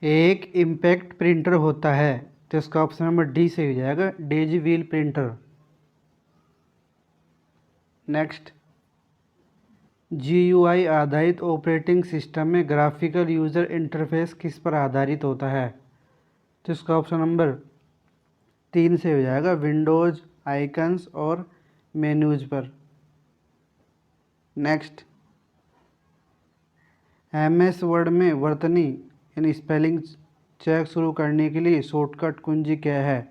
एक impact printer होता है, तो इसका ऑप्शन नंबर डी सही हो जाएगा, Daisy wheel printer. Next, GUI आधारित ऑपरेटिंग सिस्टम में ग्राफिकल यूज़र इंटरफेस किस पर आधारित होता है? तो इसका ऑप्शन नंबर 3 से हो जाएगा, विंडोज़, आइकन्स और मेन्यूज पर। नेक्स्ट, MS वर्ड में वर्तनी स्पेलिंग चेक शुरू करने के लिए शॉर्टकट कुंजी क्या है?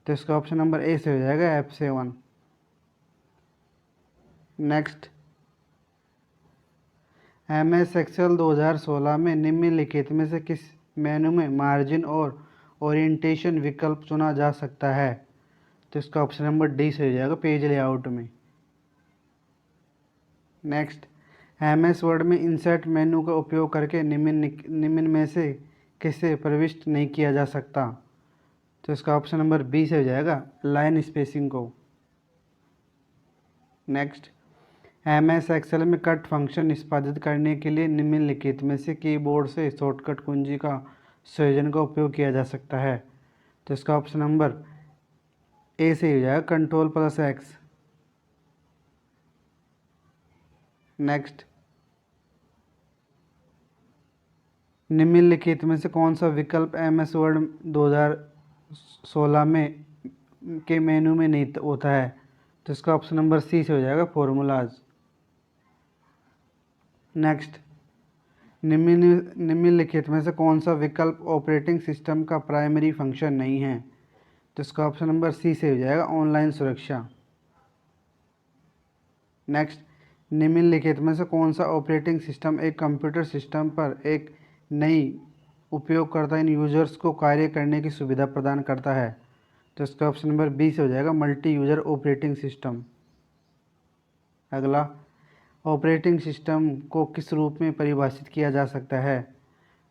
तो इसका ऑप्शन नंबर ए से हो जाएगा, F7। नेक्स्ट, MS एक्सेल 2016 में निम्नलिखित में से किस मेनू में मार्जिन और ओरिएंटेशन विकल्प चुना जा सकता है? तो इसका ऑप्शन नंबर डी से हो जाएगा, पेज लेआउट में। नेक्स्ट, MS वर्ड में इंसर्ट मेनू का उपयोग करके निम्न में से किसे प्रविष्ट नहीं किया जा सकता? तो इसका ऑप्शन नंबर बी से हो जाएगा, लाइन स्पेसिंग को। नेक्स्ट, MS एक्सेल में कट फंक्शन निष्पादित करने के लिए निम्नलिखित में से कीबोर्ड से शॉर्टकट कुंजी का संयोजन का उपयोग किया जा सकता है? तो इसका ऑप्शन नंबर ए से हो जाएगा, Ctrl+X। नेक्स्ट, निम्नलिखित में से कौन सा विकल्प MS वर्ड 2016 में के मेनू में नहीं होता है? तो इसका ऑप्शन नंबर सी से हो जाएगा, फॉर्मूलाज। नेक्स्ट, निम्नलिखित में से कौन सा विकल्प ऑपरेटिंग सिस्टम का प्राइमरी फंक्शन नहीं है? तो इसका ऑप्शन नंबर सी से हो जाएगा, ऑनलाइन सुरक्षा। नेक्स्ट, निम्नलिखित में से कौन सा ऑपरेटिंग सिस्टम एक कंप्यूटर सिस्टम पर एक नई उपयोगकर्ता यूजर्स को कार्य करने की सुविधा प्रदान करता है? तो इसका ऑप्शन नंबर बी से हो जाएगा, मल्टी यूजर ऑपरेटिंग सिस्टम। अगला, ऑपरेटिंग सिस्टम को किस रूप में परिभाषित किया जा सकता है?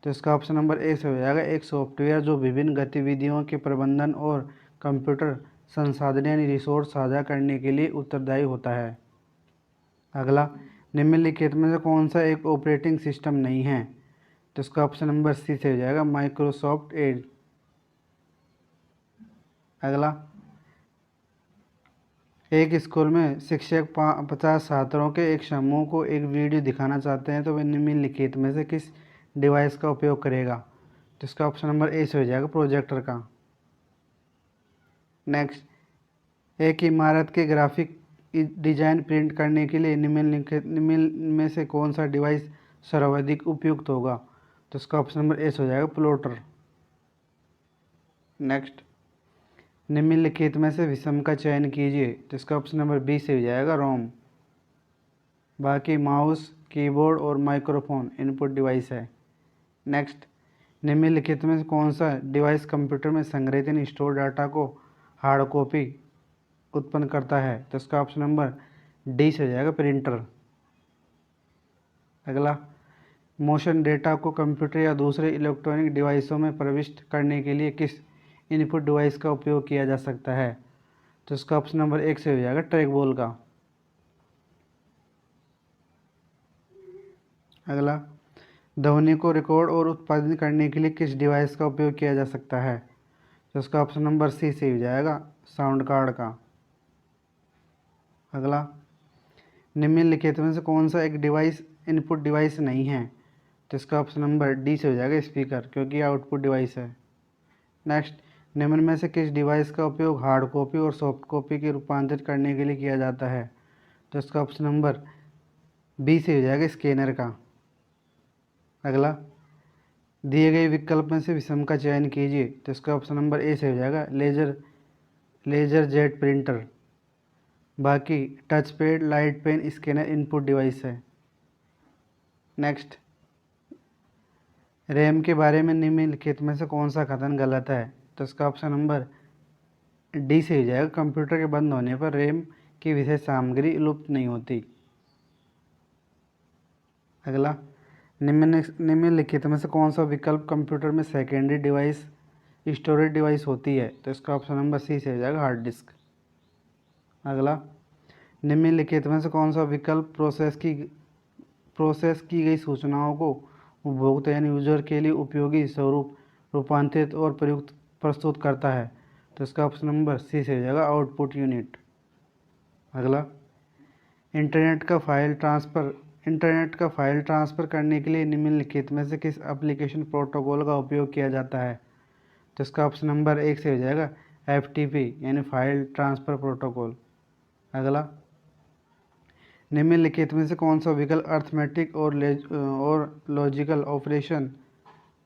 तो इसका ऑप्शन नंबर ए से हो जाएगा, एक सॉफ्टवेयर जो विभिन्न गतिविधियों के प्रबंधन और कंप्यूटर संसाधन यानी रिसोर्स साझा करने के लिए उत्तरदायी होता है। अगला, निम्नलिखित में से कौन सा एक ऑपरेटिंग सिस्टम नहीं है? तो इसका ऑप्शन नंबर सी से हो जाएगा, माइक्रोसॉफ्ट एड। अगला, एक स्कूल में शिक्षक 50 छात्रों के एक समूह को एक वीडियो दिखाना चाहते हैं, तो वह निम्नलिखित में से किस डिवाइस का उपयोग करेगा? तो इसका ऑप्शन नंबर ए से हो जाएगा, प्रोजेक्टर का। नेक्स्ट, एक इमारत के ग्राफिक डिजाइन प्रिंट करने के लिए निम्न में से कौन सा डिवाइस सर्वाधिक उपयुक्त होगा? तो इसका ऑप्शन नंबर ए से हो जाएगा, प्लॉटर। नेक्स्ट, निम्नलिखित में से विषम का चयन कीजिए। तो इसका ऑप्शन नंबर बी से हो जाएगा, रोम। बाकी माउस, कीबोर्ड और माइक्रोफोन इनपुट डिवाइस है। नेक्स्ट, निम्नलिखित में से कौन सा डिवाइस कंप्यूटर में संग्रहित यानी स्टोर डाटा को हार्ड कॉपी उत्पन्न करता है? तो इसका ऑप्शन नंबर डी से हो जाएगा, प्रिंटर। अगला, मोशन डेटा को कंप्यूटर या दूसरे इलेक्ट्रॉनिक डिवाइसों में प्रविष्ट करने के लिए किस इनपुट डिवाइस का उपयोग किया जा सकता है? तो इसका ऑप्शन नंबर एक से हो जाएगा, ट्रैक बॉल का। अगला, ध्वनि को रिकॉर्ड और उत्पादित करने के लिए किस डिवाइस का उपयोग किया जा सकता है? तो इसका ऑप्शन नंबर सी से हो जाएगा, साउंड कार्ड का। अगला, निम्नलिखित में से कौन सा एक डिवाइस इनपुट डिवाइस नहीं है? तो इसका ऑप्शन नंबर डी से हो जाएगा, स्पीकर, क्योंकि आउटपुट डिवाइस है। नेक्स्ट, निम्न में से किस डिवाइस का उपयोग हार्ड कॉपी और सॉफ्ट कॉपी के रूपांतरित करने के लिए किया जाता है? तो इसका ऑप्शन नंबर बी से हो जाएगा, स्कैनर का। अगला, दिए गए विकल्प में से विषम का चयन कीजिए। तो इसका ऑप्शन नंबर ए से हो जाएगा, लेजर जेट प्रिंटर। बाकी touch pad, light pen, scanner input device है। नेक्स्ट, रैम के बारे में निम्नलिखित में से कौन सा कथन गलत है? तो इसका ऑप्शन नंबर डी से हो जाएगा, कंप्यूटर के बंद होने पर रैम की विशेष सामग्री लुप्त नहीं होती। अगला, निम्नलिखित में से कौन सा विकल्प कंप्यूटर में सेकेंडरी डिवाइस स्टोरेज डिवाइस होती है? तो इसका ऑप्शन नंबर सी से हो जाएगा, हार्ड डिस्क। अगला, निम्नलिखित में से कौन सा विकल्प प्रोसेस की गई सूचनाओं को उपभोक्ता यानी यूजर के लिए उपयोगी स्वरूप रूपांतरित और प्रयुक्त प्रस्तुत करता है। तो इसका ऑप्शन नंबर सी से हो जाएगा आउटपुट यूनिट। अगला, इंटरनेट का फाइल ट्रांसफ़र करने के लिए निम्नलिखित में से किस एप्लीकेशन प्रोटोकॉल का उपयोग किया जाता है। तो इसका ऑप्शन नंबर 1 से हो जाएगा FTP यानी फाइल ट्रांसफ़र प्रोटोकॉल। अगला, निम्नलिखित में से कौन सा विकल्प अर्थमेटिक और लॉजिकल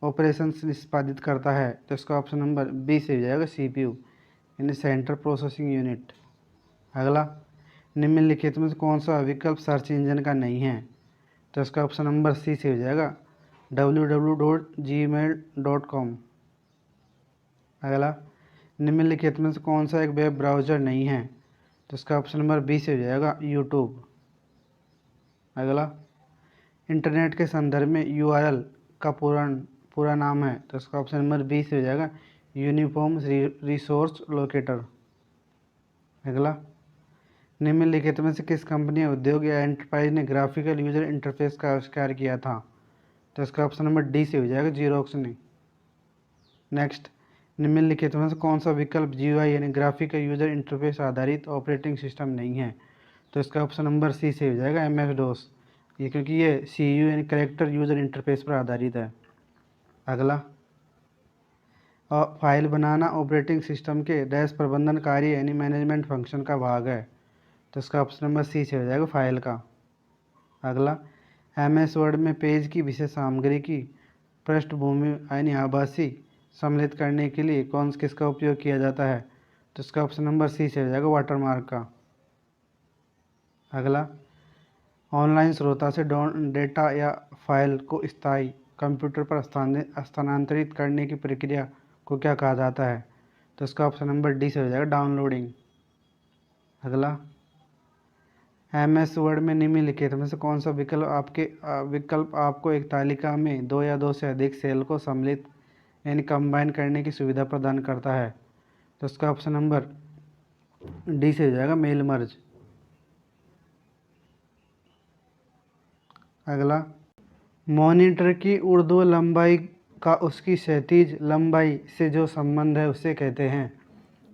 ऑपरेशंस निष्पादित करता है। तो इसका ऑप्शन नंबर बी से हो जाएगा CPU यानी सेंट्रल प्रोसेसिंग यूनिट। अगला, निम्नलिखित में से कौन सा विकल्प सर्च इंजन का नहीं है। तो इसका ऑप्शन नंबर सी से हो जाएगा www.gmail.com। अगला, निम्नलिखित में से कौन सा एक वेब ब्राउज़र नहीं है। तो इसका ऑप्शन नंबर बी से हो जाएगा यूट्यूब। अगला, इंटरनेट के संदर्भ में URL का पूरा नाम है। तो इसका ऑप्शन नंबर बी से हो जाएगा यूनिफॉर्म रिसोर्स लोकेटर। अगला, निम्नलिखित में से किस कंपनी उद्योग या एंटरप्राइज ने ग्राफिकल यूजर इंटरफेस का आविष्कार किया था। तो इसका ऑप्शन नंबर डी से हो जाएगा जीरोक्स ने। नेक्स्ट, निम्नलिखित में से कौन सा विकल्प GUI यानी ग्राफिकल यूजर इंटरफेस आधारित ऑपरेटिंग सिस्टम नहीं है। तो इसका ऑप्शन नंबर सी से हो जाएगा MS-DOS, ये क्योंकि ये CU यानी करेक्टर यूजर इंटरफेस पर आधारित है। अगला, फाइल बनाना ऑपरेटिंग सिस्टम के डैश प्रबंधन कार्य यानी मैनेजमेंट फंक्शन का भाग है। तो इसका ऑप्शन नंबर सी से हो जाएगा फाइल का। अगला, MS वर्ड में पेज की विशेष सामग्री की पृष्ठभूमि यानी आभासी सम्मिलित करने के लिए किसका उपयोग किया जाता है। तो इसका ऑप्शन नंबर सी से हो जाएगा वाटरमार्क का। अगला, ऑनलाइन स्रोता से डेटा या फाइल को स्थायी कंप्यूटर पर स्थानांतरित करने की प्रक्रिया को क्या कहा जाता है। तो इसका ऑप्शन नंबर डी से हो जाएगा डाउनलोडिंग। अगला, MS वर्ड में निम्नलिखित में से कौन सा विकल्प आपको एक तालिका में 2 या 2 से अधिक सेल को सम्मिलित यानी कंबाइन करने की सुविधा प्रदान करता है। तो इसका ऑप्शन नंबर डी से हो जाएगा मेल मर्ज। अगला, मॉनिटर की ऊर्ध्व लंबाई का उसकी क्षैतिज लंबाई से जो संबंध है उसे कहते हैं।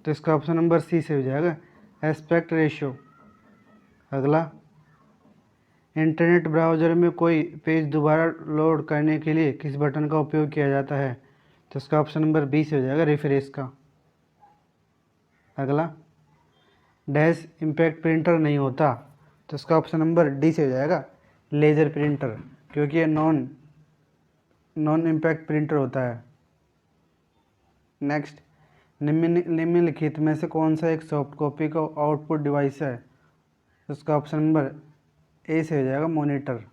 तो इसका ऑप्शन नंबर सी से हो जाएगा एस्पेक्ट रेशियो। अगला, इंटरनेट ब्राउज़र में कोई पेज दोबारा लोड करने के लिए किस बटन का उपयोग किया जाता है। तो इसका ऑप्शन नंबर बी से हो जाएगा रिफ्रेश का। अगला, डैश इम्पैक्ट प्रिंटर नहीं होता। तो इसका ऑप्शन नंबर डी से हो जाएगा लेज़र प्रिंटर, क्योंकि ये नॉन इम्पैक्ट प्रिंटर होता है। नेक्स्ट, निम्नलिखित में से कौन सा एक सॉफ्ट कॉपी का आउटपुट डिवाइस है। तो इसका ऑप्शन नंबर ए से हो जाएगा मॉनिटर।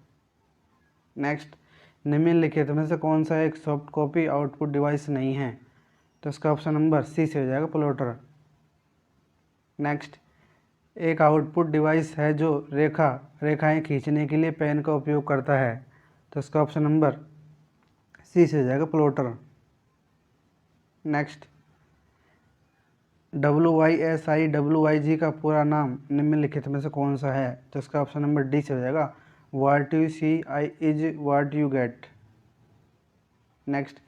नेक्स्ट, निम्नलिखित में से कौन सा एक सॉफ्ट कॉपी आउटपुट डिवाइस नहीं है। तो इसका ऑप्शन नंबर सी से हो जाएगा प्लॉटर। नेक्स्ट, एक आउटपुट डिवाइस है जो रेखाएं खींचने के लिए पेन का उपयोग करता है। तो इसका ऑप्शन नंबर सी से हो जाएगा प्लॉटर। नेक्स्ट, WYSI का पूरा नाम निम्नलिखित में से कौन सा है। तो इसका ऑप्शन नंबर डी से हो जाएगा What you see is what you get। Next,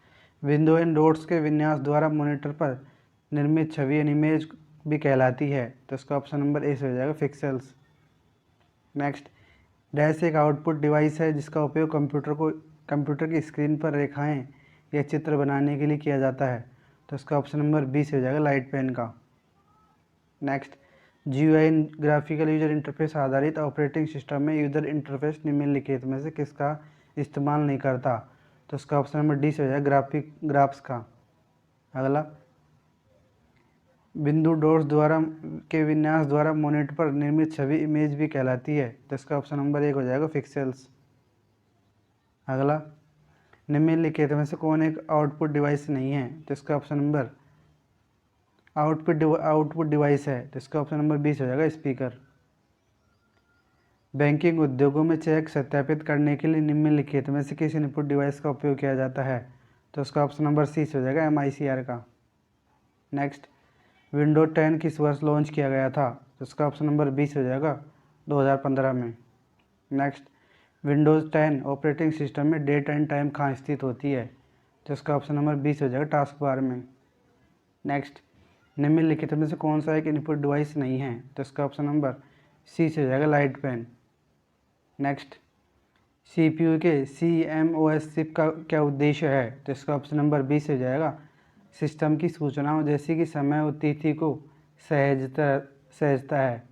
window and dots के विन्यास द्वारा मॉनिटर पर निर्मित छवि एंड इमेज भी कहलाती है। तो इसका ऑप्शन नंबर ए से हो जाएगा पिक्सेल्स। नेक्स्ट, डैश एक आउटपुट डिवाइस है जिसका उपयोग कंप्यूटर की स्क्रीन पर रेखाएं या चित्र बनाने के लिए किया जाता है। तो इसका ऑप्शन नंबर बी से हो जाएगा लाइट पेन का। Next, GUI graphical user interface आधारित ऑपरेटिंग सिस्टम में यूजर इंटरफेस निम्नलिखित में से किसका इस्तेमाल नहीं करता। तो इसका ऑप्शन नंबर डी से हो जाएगा ग्राफ्स का। अगला, बिंदु डॉट्स के विन्यास द्वारा मॉनिटर पर निर्मित छवि इमेज भी कहलाती है। तो इसका ऑप्शन नंबर 1 हो जाएगा पिक्सेल्स। अगला, निम्नलिखित में से कौन एक आउटपुट डिवाइस नहीं है। तो इसका ऑप्शन नंबर आउटपुट डिवाइस है। तो इसका ऑप्शन नंबर 20 हो जाएगा स्पीकर। बैंकिंग उद्योगों में चेक सत्यापित करने के लिए निम्नलिखित में से किस इनपुट डिवाइस का उपयोग किया जाता है। तो उसका ऑप्शन नंबर सी से हो जाएगा MICR का। नेक्स्ट, विंडोज 10 किस वर्ष लॉन्च किया गया था। तो उसका ऑप्शन नंबर 20 हो जाएगा 2015 में। नेक्स्ट, विंडोज़ 10 ऑपरेटिंग सिस्टम में डेट एंड टाइम कहाँ स्थित होती है? तो इसका ऑप्शन नंबर 20 हो जाएगा टास्क बार में। नेक्स्ट, निम्नलिखित में से कौन सा एक इनपुट डिवाइस नहीं है? तो इसका ऑप्शन नंबर सी से हो जाएगा लाइट पेन। नेक्स्ट, CPU के CMOS चिप का क्या उद्देश्य है? तो इसका ऑप्शन नंबर 20 हो जाएगा सिस्टम की सूचनाओं जैसे कि समय और तिथि को सहेजता है।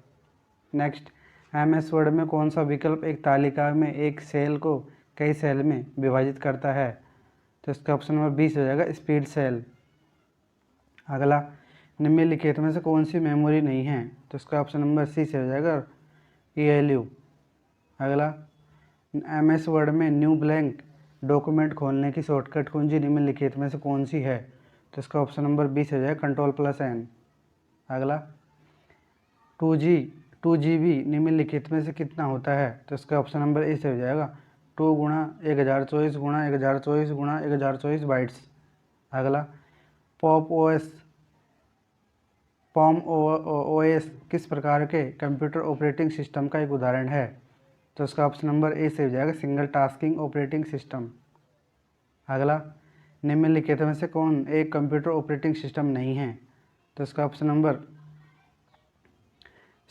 नेक्स्ट, MS वर्ड में कौन सा विकल्प एक तालिका में एक सेल को कई सेल में विभाजित करता है? तो इसका ऑप्शन नंबर 20 हो जाएगा स्पीड सेल। अगला, निम्नलिखित में से कौन सी मेमोरी नहीं है? तो इसका ऑप्शन नंबर सी से हो जाएगा ALU। अगला, MS वर्ड में न्यू ब्लैंक डॉक्यूमेंट खोलने की शॉर्टकट कुंजी निम्नलिखित में से कौन सी है? तो इसका ऑप्शन नंबर 20 हो जाएगा Ctrl+N। अगला, 2GB निम्नलिखित में से कितना होता है? तो इसका ऑप्शन नंबर ए से हो जाएगा 2 गुणा 1024 गुणा 1024 गुणा 1024 बाइट्स। अगला, पॉम OS किस प्रकार के कंप्यूटर ऑपरेटिंग सिस्टम का एक उदाहरण है? तो इसका ऑप्शन नंबर ए से हो जाएगा सिंगल टास्किंग ऑपरेटिंग सिस्टम। अगला, निम्नलिखित में से कौन एक कंप्यूटर ऑपरेटिंग सिस्टम नहीं है? तो इसका ऑप्शन नंबर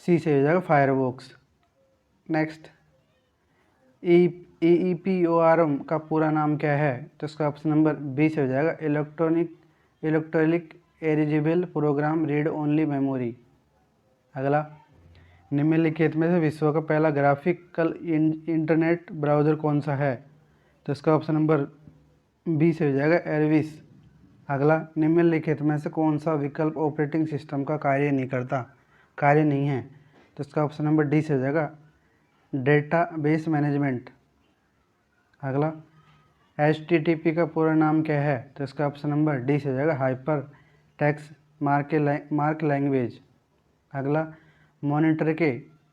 सी से हो जाएगा फायरफॉक्स। नेक्स्ट, EEPROM का पूरा नाम क्या है? तो इसका ऑप्शन नंबर बी से हो जाएगा electronic eligible program read only memory. अगला, निम्नलिखित में से विश्व का पहला ग्राफिकल इंटरनेट ब्राउज़र कौन सा है? तो इसका ऑप्शन नंबर बी से हो जाएगा एल्विस। अगला, निम्नलिखित में से कौन सा विकल्प ऑपरेटिंग सिस्टम का कार्य नहीं है? तो इसका ऑप्शन नंबर डी से हो जाएगा डेटाबेस मैनेजमेंट। अगला, HTTP का पूरा नाम क्या है? तो इसका ऑप्शन नंबर डी से हो जाएगा हाइपर टेक्स्ट मार्क लैंग्वेज। अगला,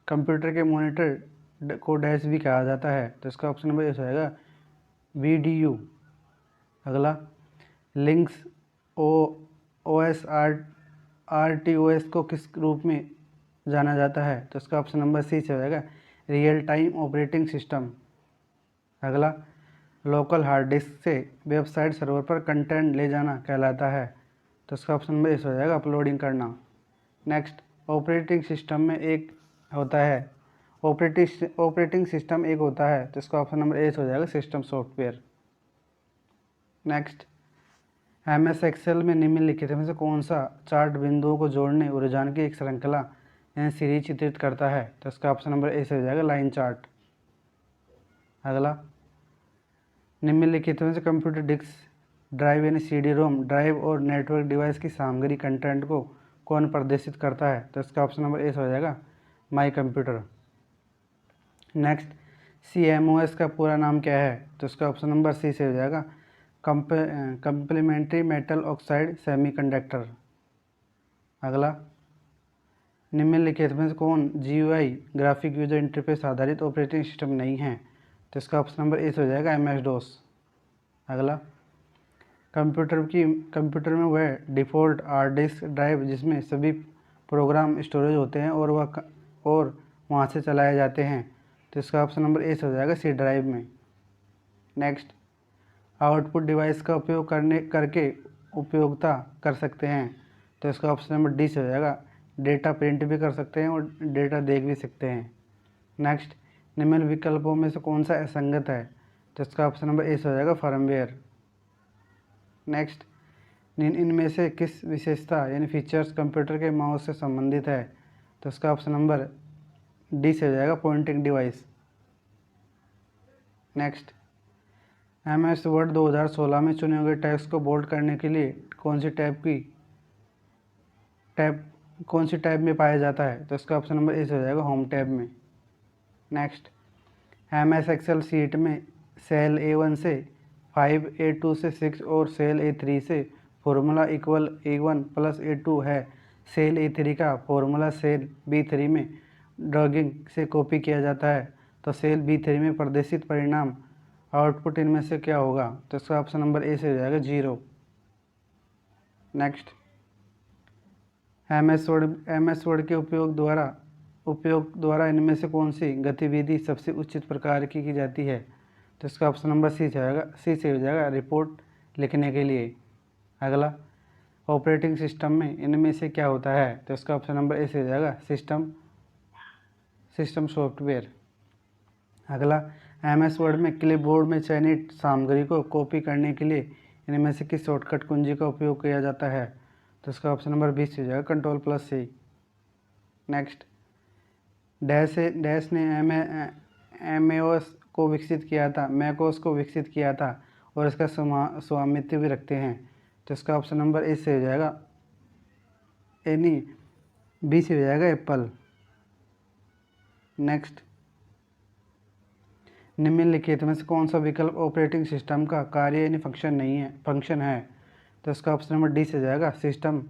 कंप्यूटर के मॉनिटर को डैश भी कहा जाता है। तो इसका ऑप्शन नंबर ए हो जाएगा VDU। अगला, लिंक्स OS RTOS को किस रूप में जाना जाता है? तो इसका ऑप्शन नंबर सी से हो जाएगा रियल टाइम ऑपरेटिंग सिस्टम। अगला, लोकल हार्ड डिस्क से वेबसाइट सर्वर पर कंटेंट ले जाना कहलाता है। तो इसका ऑप्शन नंबर इस हो जाएगा अपलोडिंग करना। नेक्स्ट, ऑपरेटिंग सिस्टम एक होता है। तो इसका ऑप्शन नंबर ए हो जाएगा system software. Next, MS Excel में निम्नलिखित में से कौन सा चार्ट बिंदुओं को जोड़ने और रुझान की एक श्रृंखला यानी सीरीज चित्रित करता है? तो इसका ऑप्शन नंबर ए से हो जाएगा लाइन चार्ट। अगला, निम्नलिखित में से कंप्यूटर डिस्क ड्राइव यानी CD-ROM ड्राइव और नेटवर्क डिवाइस की सामग्री कंटेंट को कौन प्रदर्शित करता है? तो इसका ऑप्शन नंबर ए हो जाएगा माई कंप्यूटर। नेक्स्ट, CMOS का पूरा नाम क्या है? तो इसका ऑप्शन नंबर सी से हो जाएगा कंप्लीमेंट्री मेटल ऑक्साइड सेमीकंडक्टर। अगला, निम्नलिखित में से कौन GUI ग्राफिक यूजर इंटरफेस आधारित ऑपरेटिंग सिस्टम नहीं है? तो इसका ऑप्शन नंबर ए हो जाएगा MS-DOS। अगला, कंप्यूटर में वह डिफ़ॉल्ट हार्ड डिस्क ड्राइव जिसमें सभी प्रोग्राम स्टोरेज होते हैं और वहाँ से चलाए जाते हैं। तो इसका ऑप्शन नंबर ए हो जाएगा C ड्राइव में। नेक्स्ट, आउटपुट डिवाइस का उपयोग करके उपयोगिता कर सकते हैं। तो इसका ऑप्शन नंबर डी से हो जाएगा डेटा प्रिंट भी कर सकते हैं और डेटा देख भी सकते हैं। नेक्स्ट, निम्न विकल्पों में से कौन सा असंगत है? तो इसका ऑप्शन नंबर ए हो जाएगा फर्मवेयर। नेक्स्ट, इनमें से किस विशेषता यानी फीचर्स कंप्यूटर के माउस से संबंधित है? तो इसका ऑप्शन नंबर डी से हो जाएगा pointing device. Next, MS word 2016 में चुने हुए टेक्स्ट को बोल्ड करने के लिए कौन सी टैब में पाया जाता है? तो इसका ऑप्शन नंबर ए हो जाएगा होम टैब में। नेक्स्ट, MS एक्सेल शीट में सेल A1 से 5, A2 से 6 और सेल A3 से formula equal A1 plus A2 है। सेल A3 का फॉर्मूला सेल B3 में ड्रैगिंग से कॉपी किया जाता है। तो सेल B3 में प्रदर्शित परिणाम आउटपुट इनमें से क्या होगा? तो इसका ऑप्शन नंबर ए से हो जाएगा 0। नेक्स्ट, MS वर्ड के उपयोग द्वारा इनमें से कौन सी गतिविधि सबसे उचित प्रकार की जाती है? तो इसका ऑप्शन नंबर सी से हो जाएगा रिपोर्ट लिखने के लिए। अगला, ऑपरेटिंग सिस्टम में इनमें से क्या होता है? तो इसका ऑप्शन नंबर ए से हो जाएगा सिस्टम सॉफ्टवेयर। अगला, MS वर्ड में क्लिपबोर्ड में चयनित सामग्री को कॉपी करने के लिए इनमें से किस शॉर्टकट कुंजी का उपयोग किया जाता है? तो इसका ऑप्शन नंबर 20 हो जाएगा Ctrl+C। नेक्स्ट, डैश ने मैकओएस को विकसित किया था और इसका स्वामित्व भी रखते हैं। तो इसका ऑप्शन नंबर ए से हो जाएगा बी से हो जाएगा एप्पल। नेक्स्ट, निम्नलिखित में से कौन सा विकल्प ऑपरेटिंग सिस्टम का कार्य फंक्शन है? तो इसका ऑप्शन नंबर डी से हो जाएगा सिस्टम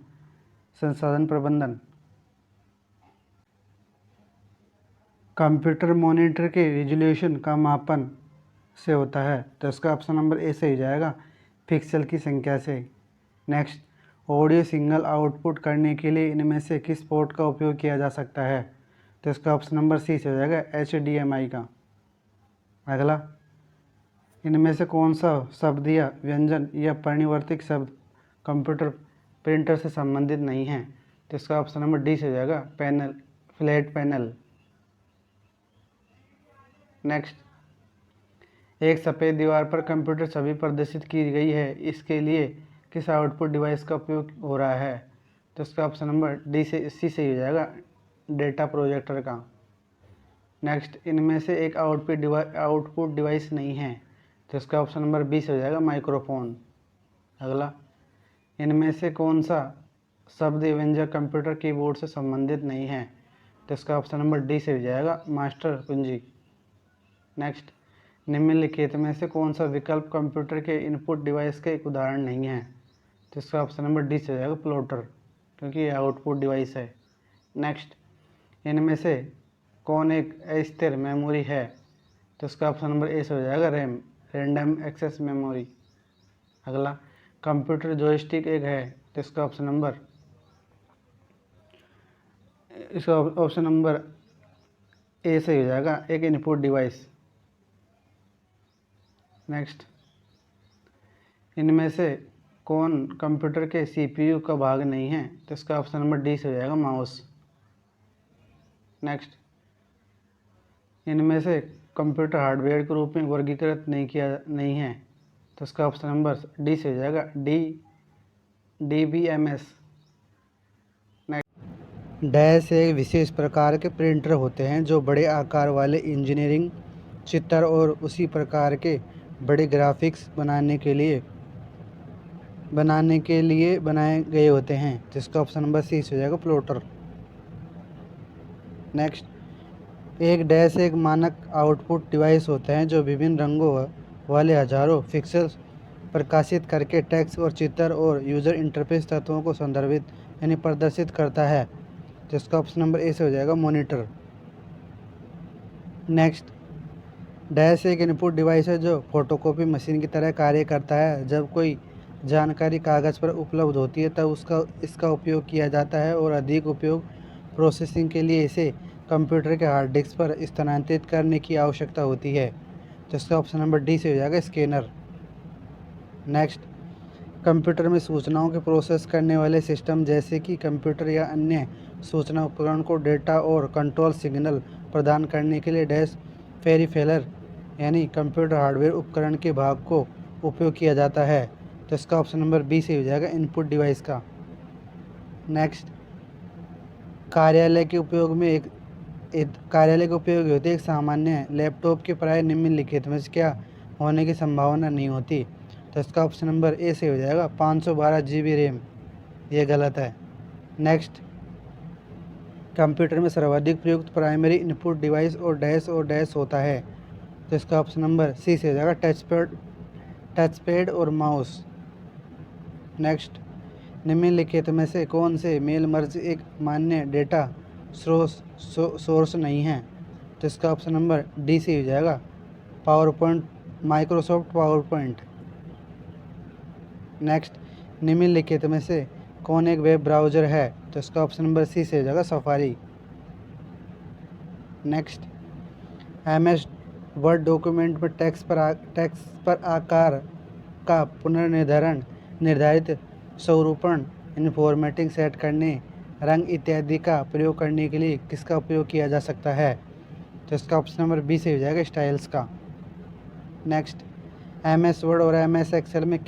संसाधन प्रबंधन। कंप्यूटर मॉनिटर के रिजोल्यूशन का मापन से होता है। तो इसका ऑप्शन नंबर ए से हो जाएगा पिक्सल की संख्या से। नेक्स्ट, ऑडियो सिग्नल आउटपुट करने के लिए इनमें से किस पोर्ट का उपयोग किया जा सकता है? तो इसका ऑप्शन नंबर सी से हो जाएगा HDMI का। अगला, इनमें से कौन सा शब्द या व्यंजन या परिवर्तित शब्द कंप्यूटर प्रिंटर से संबंधित नहीं है? तो इसका ऑप्शन नंबर डी से हो जाएगा फ्लैट पैनल। नेक्स्ट, एक सफ़ेद दीवार पर कंप्यूटर छवि प्रदर्शित की गई है, इसके लिए किस आउटपुट डिवाइस का उपयोग हो रहा है? तो इसका ऑप्शन नंबर सी से हो जाएगा डेटा प्रोजेक्टर का। नेक्स्ट, इनमें से एक आउटपुट डिवाइस नहीं है। तो इसका ऑप्शन नंबर बी से हो जाएगा माइक्रोफोन। अगला, इनमें से कौन सा शब्द व्यंजक कंप्यूटर कीबोर्ड से संबंधित नहीं है? तो इसका ऑप्शन नंबर डी से हो जाएगा मास्टर कुंजी। नेक्स्ट, निम्नलिखित में से कौन सा विकल्प कंप्यूटर के इनपुट डिवाइस का एक उदाहरण नहीं है? तो इसका ऑप्शन नंबर डी से हो जाएगा प्लॉटर, क्योंकि ये आउटपुट डिवाइस है। नेक्स्ट, इनमें से कौन एक अस्थिर मेमोरी है? तो इसका ऑप्शन नंबर ए से हो जाएगा रैंडम एक्सेस मेमोरी। अगला, कंप्यूटर जॉयस्टिक एक है। तो इसका ऑप्शन नंबर ए से हो जाएगा एक इनपुट डिवाइस। नेक्स्ट, इनमें से कौन कंप्यूटर के CPU का भाग नहीं है? तो इसका ऑप्शन नंबर डी से हो जाएगा माउस। नेक्स्ट, इनमें से कंप्यूटर हार्डवेयर के रूप में वर्गीकृत नहीं है। तो इसका ऑप्शन नंबर डी से हो जाएगा DBMS। डैश एक विशेष प्रकार के प्रिंटर होते हैं जो बड़े आकार वाले इंजीनियरिंग चित्र और उसी प्रकार के बड़े ग्राफिक्स बनाने के लिए बनाए गए होते हैं, जिसका ऑप्शन नंबर सी से हो जाएगा प्लॉटर। नेक्स्ट, एक डैश एक मानक आउटपुट डिवाइस होता है जो विभिन्न रंगों वाले हजारों पिक्सेल्स प्रकाशित करके टेक्स्ट और चित्र और यूज़र इंटरफेस तत्वों को संदर्भित यानी प्रदर्शित करता है, जिसका ऑप्शन नंबर ए से हो जाएगा मॉनिटर। नेक्स्ट, डैश एक इनपुट डिवाइस है जो फोटोकॉपी मशीन की तरह कार्य करता है। जब कोई जानकारी कागज़ पर उपलब्ध होती है तब इसका उपयोग किया जाता है और अधिक उपयोग प्रोसेसिंग के लिए इसे कंप्यूटर के हार्ड डिस्क पर स्थानांतरित करने की आवश्यकता होती है, जिसका ऑप्शन नंबर डी से हो जाएगा स्कैनर। नेक्स्ट, कंप्यूटर में सूचनाओं के प्रोसेस करने वाले सिस्टम जैसे कि कंप्यूटर या अन्य सूचना उपकरण को डेटा और कंट्रोल सिग्नल प्रदान करने के लिए डैश पेरिफेरल यानी कंप्यूटर हार्डवेयर उपकरण के भाग को उपयोग किया जाता है। तो इसका ऑप्शन नंबर बी से हो जाएगा इनपुट डिवाइस का। नेक्स्ट, कार्यालय के उपयोग होते एक सामान्य लैपटॉप के प्राय निम्नलिखित में से क्या होने की संभावना नहीं होती? तो इसका ऑप्शन नंबर ए से हो जाएगा 512 GB रैम। ये गलत है। नेक्स्ट, कंप्यूटर में सर्वाधिक प्रयुक्त प्राइमरी इनपुट डिवाइस और डैश होता है। तो इसका ऑप्शन नंबर सी से हो जाएगा टचपैड और माउस। नेक्स्ट, निम्नलिखित में से कौन से मेल मर्ज एक मान्य डेटा सोर्स नहीं है? तो इसका ऑप्शन नंबर डी से हो जाएगा माइक्रोसॉफ्ट पावरपॉइंट। नेक्स्ट, निम्नलिखित में से कौन एक वेब ब्राउज़र है? तो इसका ऑप्शन नंबर सी से हो जाएगा safari. Next, MS word document में टेक्स्ट पर आकार का पुनर्निर्धारण, निर्धारित स्वरूपण, इनफॉर्मेटिंग सेट करने, रंग इत्यादि का प्रयोग करने के लिए किसका उपयोग किया जा सकता है? तो इसका ऑप्शन नंबर बी से हो जाएगा, स्टाइल्स का। नेक्स्ट, MS वर्ड और MS एक्सेल में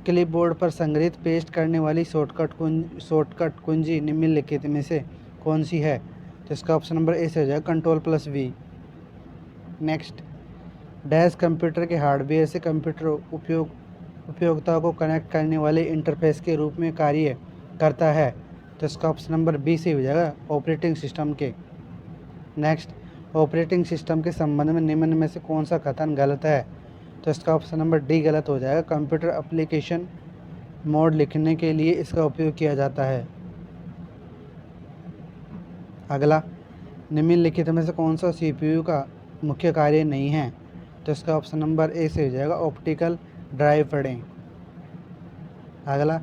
क्लिपबोर्ड पर संग्रहित पेस्ट करने वाली शॉर्टकट कुंजी निम्नलिखित में से कौन सी है? तो इसका ऑप्शन नंबर ए से हो जाएगा, Ctrl+V। नेक्स्ट, डैश कंप्यूटर के हार्डवेयर से कंप्यूटर उपयोगिता को कनेक्ट करने वाले इंटरफेस के रूप में कार्य करता है। तो इसका ऑप्शन नंबर बी से हो जाएगा, ऑपरेटिंग सिस्टम के। नेक्स्ट, ऑपरेटिंग सिस्टम के संबंध में निम्न में से कौन सा कथन गलत है? तो इसका ऑप्शन नंबर डी गलत हो जाएगा। कंप्यूटर एप्लीकेशन मोड लिखने के लिए इसका उपयोग किया जाता है। अगला, निम्नलिखित में से कौन सा CPU का मुख्य कार्य नहीं है? तो इसका ऑप्शन नंबर ए से हो जाएगा, ऑप्टिकल ड्राइव पढ़ें। अगला,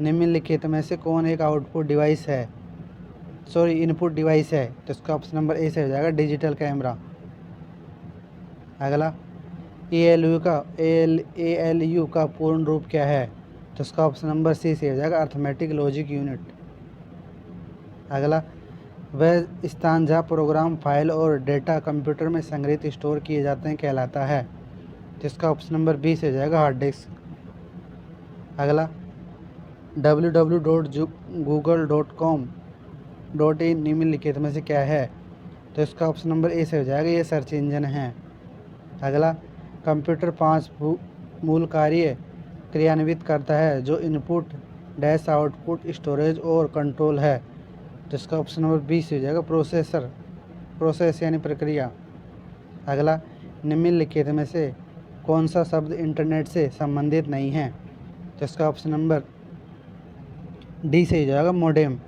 निम्नलिखित में से कौन एक इनपुट डिवाइस है? तो इसका ऑप्शन नंबर ए से हो जाएगा, डिजिटल कैमरा। अगला, ALU का पूर्ण रूप क्या है? तो इसका ऑप्शन नंबर सी से हो जाएगा, अर्थमेटिक लॉजिक यूनिट। अगला, वह स्थान जहाँ प्रोग्राम, फाइल और डेटा कंप्यूटर में संग्रहित स्टोर किए जाते हैं कहलाता है। तो इसका ऑप्शन नंबर बी से हो जाएगा, हार्ड डिस्क। अगला, www.google.com.in निम्नलिखित में से क्या है? तो इसका ऑप्शन नंबर ए से हो जाएगा, ये सर्च इंजन है। अगला, कंप्यूटर 5 मूल कार्य क्रियान्वित करता है जो इनपुट डैश आउटपुट, स्टोरेज और कंट्रोल है। तो इसका ऑप्शन नंबर बी से हो जाएगा, प्रोसेस यानी प्रक्रिया। अगला, निम्नलिखित में से कौन सा शब्द इंटरनेट से संबंधित नहीं है? तो इसका ऑप्शन नंबर डी से हो जाएगा, मोडेम।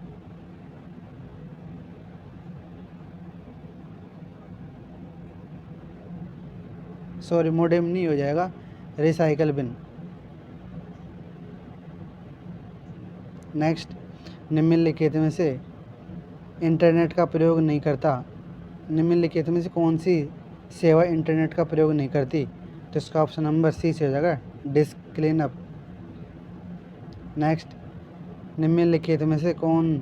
मोडेम नहीं हो जाएगा, रिसाइकल बिन। नेक्स्ट, निम्नलिखित में से इंटरनेट का प्रयोग नहीं करता, निम्नलिखित में से कौन सी सेवा इंटरनेट का प्रयोग नहीं करती? तो इसका ऑप्शन नंबर सी से हो जाएगा, डिस्क क्लीनअप। नेक्स्ट, निम्नलिखित में से कौन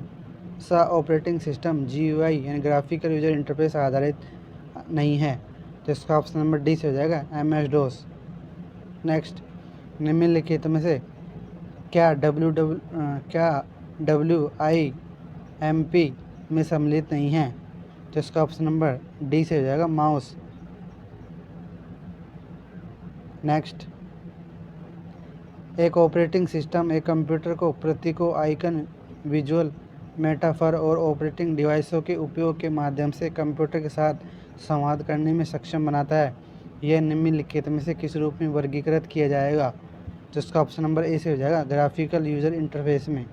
सा ऑपरेटिंग सिस्टम GUI यानी ग्राफिकल यूजर इंटरफेस आधारित नहीं है? तो इसका ऑप्शन नंबर डी से हो जाएगा, MS-DOS। नेक्स्ट, निम्नलिखित में से क्या WIMP में सम्मिलित नहीं है? तो इसका ऑप्शन नंबर डी से हो जाएगा, माउस। नेक्स्ट, एक ऑपरेटिंग सिस्टम एक कंप्यूटर को प्रतीकों, आइकन, विजुअल, मेटाफर और ऑपरेटिंग डिवाइसों के उपयोग के माध्यम से कंप्यूटर के साथ संवाद करने में सक्षम बनाता है। यह निम्नलिखित में से किस रूप में वर्गीकृत किया जाएगा? तो इसका ऑप्शन नंबर ए से हो जाएगा, ग्राफिकल यूजर इंटरफेस में।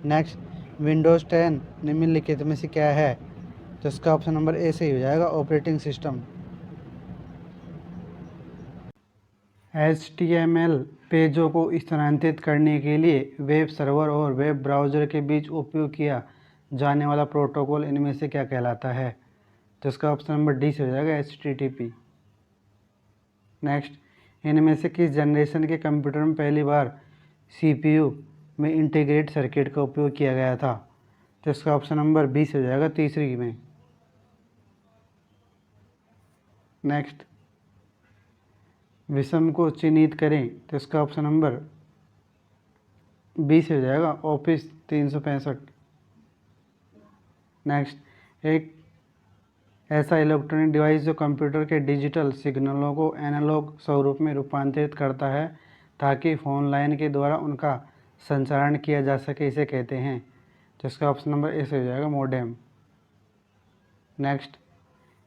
नेक्स्ट, विंडोज़ 10 निम्नलिखित में से क्या है? तो इसका ऑप्शन नंबर ए से ही हो जाएगा, ऑपरेटिंग सिस्टम। HTML पेजों को स्थानांतरित करने के लिए वेब सर्वर और वेब ब्राउज़र के बीच उपयोग किया जाने वाला प्रोटोकॉल इनमें से क्या कहलाता है? तो इसका ऑप्शन नंबर डी से हो जाएगा, HTTP। नेक्स्ट, इनमें से किस जनरेशन के कंप्यूटर में पहली बार CPU में इंटीग्रेटेड सर्किट का उपयोग किया गया था? तो इसका ऑप्शन नंबर बी से हो जाएगा, तीसरी में। नेक्स्ट, विषम को चिन्हित करें। तो इसका ऑप्शन नंबर बी से हो जाएगा, ऑफिस 365। नेक्स्ट, एक ऐसा इलेक्ट्रॉनिक डिवाइस जो कंप्यूटर के डिजिटल सिग्नलों को एनालॉग स्वरूप में रूपांतरित करता है ताकि फ़ोन लाइन के द्वारा उनका संचारण किया जा सके, इसे कहते हैं। तो इसका ऑप्शन नंबर ए से हो जाएगा, मोडेम। नेक्स्ट,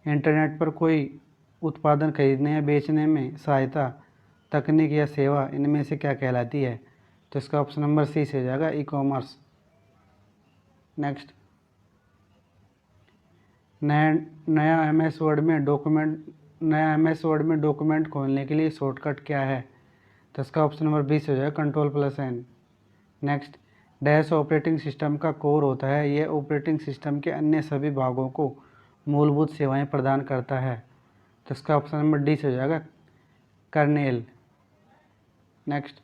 इंटरनेट पर कोई उत्पादन खरीदने या बेचने में सहायता तकनीक या सेवा इनमें से क्या कहलाती है? तो इसका ऑप्शन नंबर सी से हो जाएगा, ई-कॉमर्स। नेक्स्ट, नया MS वर्ड में डॉक्यूमेंट खोलने के लिए शॉर्टकट क्या है? तो इसका ऑप्शन नंबर बी से हो जाएगा, Ctrl+N। Next, dash operating system का कोर होता है। यह ऑपरेटिंग सिस्टम के अन्य सभी भागों को मूलभूत सेवाएं प्रदान करता है। तो इसका ऑप्शन नंबर डी से हो जाएगा कर्नेल। नेक्स्ट,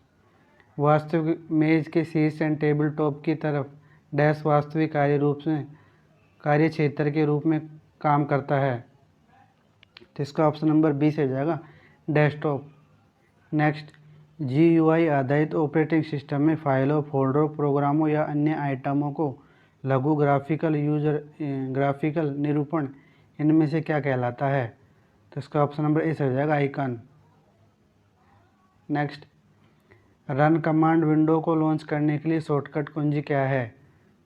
वास्तविक मेज के शीर्ष एंड टेबल टॉप की तरफ डैश वास्तविक कार्य क्षेत्र के रूप में काम करता है। तो इसका ऑप्शन नंबर बी से हो जाएगा डेस्कटॉप। नेक्स्ट, GUI आधारित ऑपरेटिंग सिस्टम में फाइलों, फोल्डरों, प्रोग्रामों या अन्य आइटमों को लघु ग्राफिकल निरूपण इनमें से क्या कहलाता है। तो इसका ऑप्शन नंबर ए से हो जाएगा icon. Next, run command window को लॉन्च करने के लिए शॉर्टकट कुंजी क्या है।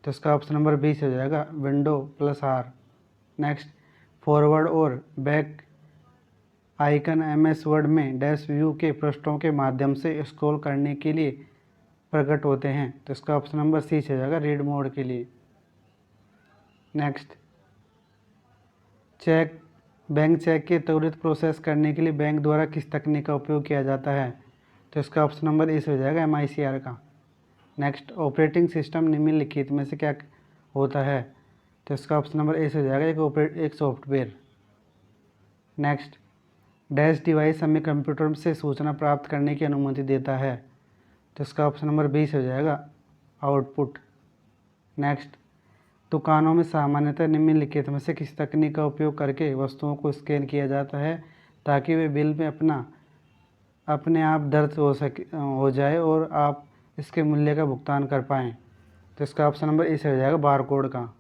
तो इसका ऑप्शन नंबर बी से हो जाएगा Window+R। नेक्स्ट, फॉरवर्ड और बैक आइकन MS वर्ड में डैश व्यू के पृष्ठों के माध्यम से स्क्रॉल करने के लिए प्रकट होते हैं। तो इसका ऑप्शन नंबर सी से हो जाएगा रीड मोड के लिए। नेक्स्ट, बैंक चेक के त्वरित प्रोसेस करने के लिए बैंक द्वारा किस तकनीक का उपयोग किया जाता है। तो इसका ऑप्शन नंबर ए से हो जाएगा MICR का। नेक्स्ट, ऑपरेटिंग सिस्टम निम्नलिखित में से क्या होता है। तो इसका ऑप्शन नंबर ए से हो जाएगा एक सॉफ्टवेयर। नेक्स्ट, डैश डिवाइस हमें कंप्यूटर से सूचना प्राप्त करने की अनुमति देता है। तो इसका ऑप्शन नंबर बी से हो जाएगा आउटपुट। नेक्स्ट, दुकानों में सामान्यतः निम्नलिखित में से किस तकनीक का उपयोग करके वस्तुओं को स्कैन किया जाता है ताकि वे बिल में अपने आप दर्ज हो जाए और आप इसके मूल्य का भुगतान कर पाएँ। तो इसका ऑप्शन नंबर ए से हो जाएगा बारकोड का।